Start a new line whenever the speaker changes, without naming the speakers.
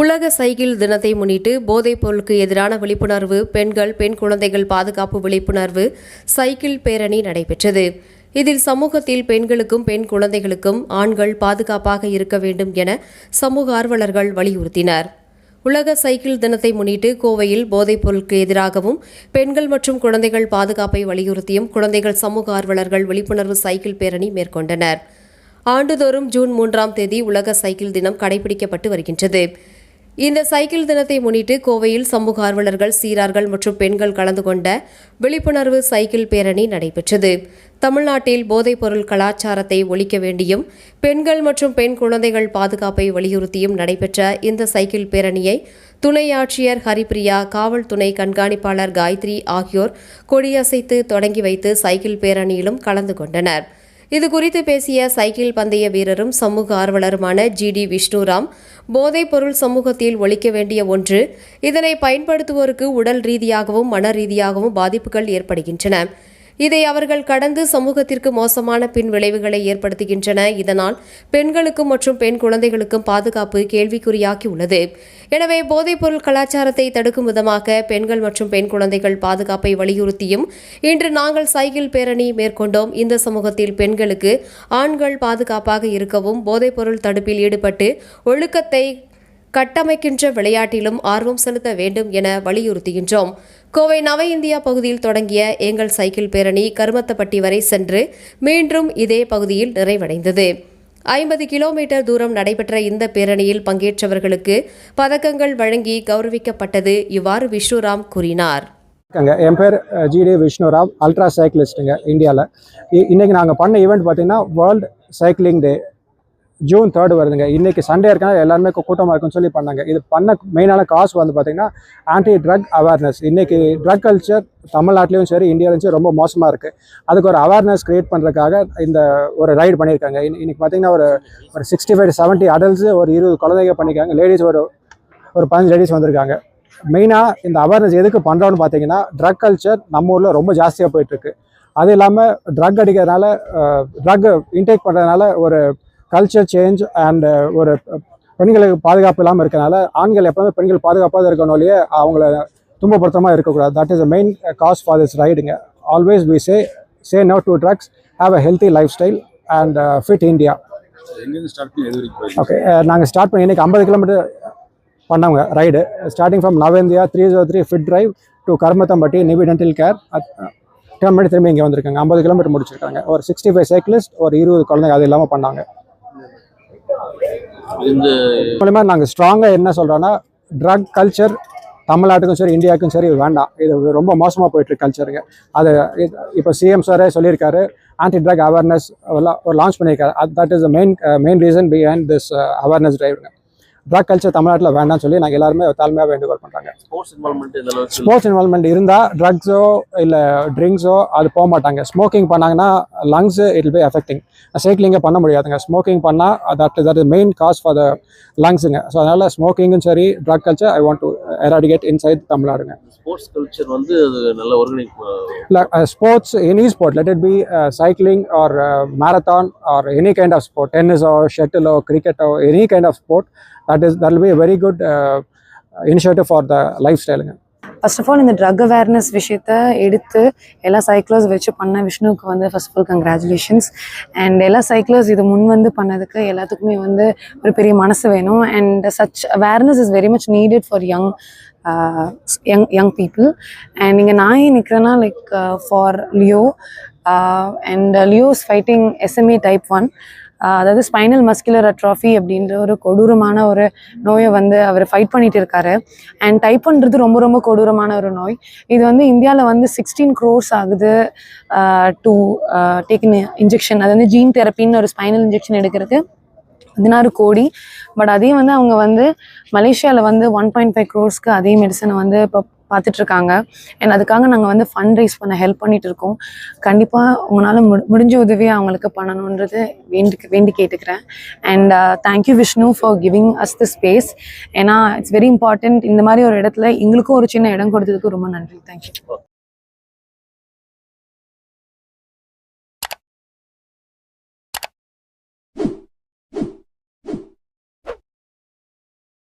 உலக சைக்கிள் தினத்தை முன்னிட்டு போதைப் பொருளுக்கு எதிரான விழிப்புணர்வு, பெண்கள், பெண் குழந்தைகள் பாதுகாப்பு விழிப்புணர்வு சைக்கிள் பேரணி நடைபெற்றது. இதில் சமூகத்தில் பெண்களுக்கும் பெண் குழந்தைகளுக்கும் ஆண்கள் பாதுகாப்பாக இருக்க வேண்டும் என சமூக ஆர்வலர்கள் வலியுறுத்தினர். உலக சைக்கிள் தினத்தை முன்னிட்டு கோவையில் போதைப் பொருளுக்கு எதிராகவும் பெண்கள் மற்றும் குழந்தைகள் பாதுகாப்பை வலியுறுத்தியும் குழந்தைகள் சமூக ஆர்வலர்கள் விழிப்புணர்வு சைக்கிள் பேரணி மேற்கொண்டனர். ஆண்டுதோறும் ஜூன் 3ஆம் தேதி உலக சைக்கிள் தினம் கடைபிடிக்கப்பட்டு வருகின்றது. இந்த சைக்கிள் தினத்தை முன்னிட்டு கோவையில் சமூக ஆர்வலர்கள், சீரார்கள் மற்றும் பெண்கள் கலந்து கொண்ட விழிப்புணர்வு சைக்கிள் பேரணி நடைபெற்றது. தமிழ்நாட்டில் போதைப் பொருள் கலாச்சாரத்தை ஒழிக்க வேண்டியும் பெண்கள் மற்றும் பெண் குழந்தைகள் பாதுகாப்பை வலியுறுத்தியும் நடைபெற்ற இந்த சைக்கிள் பேரணியை துணை ஆட்சியர் ஹரிப்பிரியா, காவல் துணை கண்காணிப்பாளர் காயத்ரி ஆகியோர் கொடியசைத்து தொடங்கி வைத்து சைக்கிள் பேரணியிலும் கலந்து கொண்டனர். இதுகுறித்து பேசிய சைக்கிள் பந்தய வீரரும் சமூக ஆர்வலருமான ஜி.டி. விஷ்ணுராம், போதைப் பொருள் சமூகத்தில் ஒழிக்க வேண்டிய ஒன்று. இதனை பயன்படுத்துவோருக்கு உடல் ரீதியாகவும் மன ரீதியாகவும் பாதிப்புகள் ஏற்படுகின்றன. இதை அவர்கள் கடந்து சமூகத்திற்கு மோசமான பின் விளைவுகளை ஏற்படுத்துகின்றன. இதனால் பெண்களுக்கும் மற்றும் பெண் குழந்தைகளுக்கும் பாதுகாப்பு கேள்விக்குறியாகி உள்ளது. எனவே போதைப் பொருள் கலாச்சாரத்தை தடுக்கும் விதமாக பெண்கள் மற்றும் பெண் குழந்தைகள் பாதுகாப்பை வலியுறுத்தியும் இன்று நாங்கள் சைக்கிள் பேரணி மேற்கொண்டோம். இந்த சமூகத்தில் பெண்களுக்கு ஆண்கள் பாதுகாப்பாக இருக்கவும் போதைப் பொருள் தடுப்பில் ஈடுபட்டு ஒழுக்கத்தை கட்டமைக்கின்ற விளையாட்டிலும் ஆர்வம் செலுத்த வேண்டும் என வலியுறுத்துகின்றோம். கோவை நவ இந்தியா பகுதியில் தொடங்கிய எங்கள் சைக்கிள் பேரணி கருமத்தப்பட்டி வரை சென்று மீண்டும் இதே பகுதியில் நிறைவடைந்தது. 50 கிலோமீட்டர் தூரம் நடைபெற்ற இந்த பேரணியில் பங்கேற்றவர்களுக்கு பதக்கங்கள் வழங்கி கௌரவிக்கப்பட்டது. இவ்வாறு விஷ்ணுராம் கூறினார்.
என் பேர் ஜி.டி. விஷ்ணுராம், அல்ட்ரா சைக்கிளிஸ்ட்டுங்க இந்தியாவில். இன்றைக்கி நாங்கள் பண்ண ஈவெண்ட் பார்த்திங்கன்னா வேர்ல்டு சைக்கிளிங் டே ஜூன் 3 வருதுங்க. இன்றைக்கி சண்டே இருக்கனால எல்லாருமே கூட்டமாக இருக்குன்னு சொல்லி பண்ணாங்க. இது பண்ண மெயினான காசு வந்து பார்த்திங்கன்னா ஆன்டி ட்ரக் அவேர்னஸ். இன்றைக்கி ட்ரக் கல்ச்சர் தமிழ்நாட்டிலையும் சரி இந்தியாவிலும் சரி ரொம்ப மோசமாக இருக்குது. அதுக்கு ஒரு அவேர்னஸ் க்ரியேட் பண்ணுறதுக்காக இந்த ஒரு ரைடு பண்ணியிருக்காங்க. இன்றைக்கி பார்த்திங்கன்னா ஒரு 65-70 அடல்ட்ஸு, ஒரு 20 குழந்தைங்க பண்ணியிருக்காங்க. லேடிஸ் ஒரு 15 லேடிஸ் வந்திருக்காங்க. மெயினாக இந்த அவேர்னஸ் எதுக்கு பண்ணுறோன்னு பார்த்தீங்கன்னா, ட்ரக் கல்ச்சர் நம்ம ஊரில் ரொம்ப ஜாஸ்தியாக போயிட்டுருக்கு. அது இல்லாமல் ட்ரக் அடிக்கிறதுனால, ட்ரக் இன்டேக் பண்ணுறதுனால ஒரு கல்ச்சர் சேஞ்ச் அண்ட் ஒரு பெண்களுக்கு பாதுகாப்பு இல்லாமல் இருக்கிறனால ஆண்கள் எப்பவுமே பெண்கள் பாதுகாப்பாக இருக்கணும் இல்லையே, அவங்கள துன்பப்படுத்தாமல் இருக்கக்கூடாது. That is the main cause for this ரைடுங்க. Always we say no to drugs, have a healthy lifestyle and fit India. Okay, நாங்கள் ஸ்டார்ட் பண்ணி இன்றைக்கி 50 கிலோமீட்டர் பண்ணவங்க ride. Starting from Nava India 303 fit drive to Karumathampatti Nivi dental care. 10 மணி திரும்பி இங்கே வந்திருக்காங்க. 50 kilometre முடிச்சிருக்காங்க. ஒரு 65 சைக்கிளிஸ்ட், ஒரு 20 குழந்தைங்க அது இல்லாமல் பண்ணாங்க. மூலமாக நாங்கள் ஸ்ட்ராங்காக என்ன சொல்கிறோன்னா, ட்ரக் கல்ச்சர் தமிழ்நாட்டுக்கும் சரி இந்தியாவுக்கும் சரி வேண்டாம். இது ரொம்ப மோசமாக போயிட்டுருக்கு கல்ச்சருங்க. அது இப்போ சிஎம் சாரே சொல்லியிருக்காரு, ஆன்டி ட்ரக் அவேர்னஸ் ஒரு லான்ச் பண்ணியிருக்காரு. That is the main reason behind this awareness டிரைவ்ங்க. ட்ரக் கல்ச்சர் தமிழ்நாட்டில் வேண்டாம்னு சொல்லி நாங்கள் எல்லாருமே தாழ்மையாக வேண்டுகோள் பண்ணுறாங்க. ஸ்போர்ட்ஸ் இன்வால்மெண்ட் இருந்தால் ட்ரக்ஸோ இல்லை ட்ரிங்க்ஸோ அது போக மாட்டாங்க. ஸ்மோக்கிங் பண்ணாங்கன்னா lungs it will be effecting. சைக்கிளிங்கே பண்ண முடியாதுங்க. ஸ்மோக்கிங் பண்ணால் that is main cause for the லங்ஸுங்க. ஸோ அதனால் ஸ்மோக்கிங்கும் சரி drug culture I want to eradicate inside தமிழ்நாடுங்க.
ஸ்போர்ட்ஸ் கல்ச்சர் வந்து அது நல்ல
இல்லை, sports any sport, let it be cycling or marathon or any kind of sport, டென்னிஸோ ஷட்டிலோ கிரிக்கெட்டோ any kind of sport, that will be a very good initiative for the lifestyle.
First of all இந்த drug awareness விஷயத்த எடுத்து எல்லா cyclers வச்சு பண்ண விஷ்ணுவுக்கு வந்து first of all congratulations. And எல்லா சைக்கிளர்ஸ் இது முன் வந்து பண்ணதுக்கு எல்லாத்துக்குமே வந்து ஒரு பெரிய மனசு வேணும். And such awareness is very much needed for young people. And இங்கே நான் ஏன் நிற்கிறேன்னா, like for Leo and Leo is fighting SMA type 1. அதாவது ஸ்பைனல் மஸ்குலர் அட்ராஃபி அப்படின்ற ஒரு கொடூரமான ஒரு நோயை வந்து அவர் ஃபைட் பண்ணிட்டு இருக்காரு. அண்ட் டைப் 1 ரொம்ப ரொம்ப கொடூரமான ஒரு நோய். இது வந்து இந்தியாவில் வந்து 16 crores ஆகுது டு டேக் இன்ஜெக்ஷன். அது வந்து ஜீன் தெரப்பின்னு ஒரு ஸ்பைனல் இன்ஜெக்ஷன் எடுக்கிறதுக்கு 16 கோடி. பட் அதையும் வந்து அவங்க வந்து மலேசியாவில் வந்து 1.5 crores அதே மெடிசனை வந்து இப்போ பார்த்துட்ருக்காங்க. அண்ட் அதுக்காக நாங்கள் வந்து ஃபண்ட் ரைஸ் பண்ண ஹெல்ப் பண்ணிட்டு இருக்கோம். கண்டிப்பாக உங்களால் முடிஞ்ச உதவியை அவங்களுக்கு பண்ணணுன்றது வேண்டி கேட்டுக்கிறேன். And thank you Vishnu for giving as the space. ஏன்னா இட்ஸ் வெரி இம்பார்ட்டன்ட். இந்த மாதிரி ஒரு இடத்துல எங்களுக்கும் ஒரு சின்ன இடம் கொடுத்ததுக்கு ரொம்ப நன்றி. தேங்க்யூ.